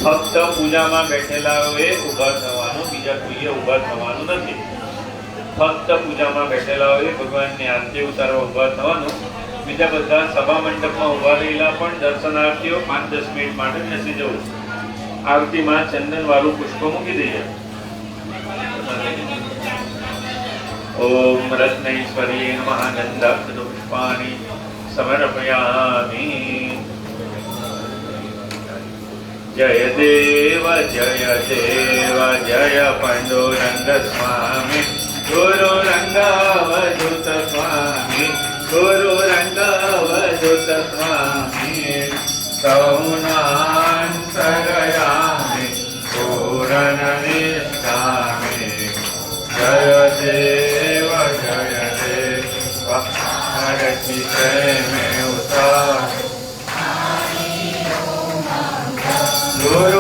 ફક્ત પૂજામાં બેઠેલાઓએ ઊભા થવાનું, બીજા કોઈએ ઊભા થવાનું નથી. ફક્ત પૂજામાં બેઠેલાઓએ ભગવાનની આરતી ઉતારવા ઊભા થવાનું. બીજા બધા સભા મંડપમાં ઊભા રહેલા પણ દર્શનાર્થીઓ 5-10 મિનિટ માટે બેસી જવું. આરતીમાં ચંદન વાળું પુષ્પ મૂકી દઈએ. ઓમ રત્નૈશ્વરી નમઃ ગંધાક્ષત પુષ્પાણિ સમર્પયામિ. જય દેવ જય પાંડુરંગ સ્વામી ગુરુ રંગાવધૂત સ્વામી ગુરુ રંગાવધૂત સ્વામી સૌનાન સગયામિ પૂરન નિષ્ઠામિ. જય દેવ હરતિ પ્રેમે ઉતાર ગુરુ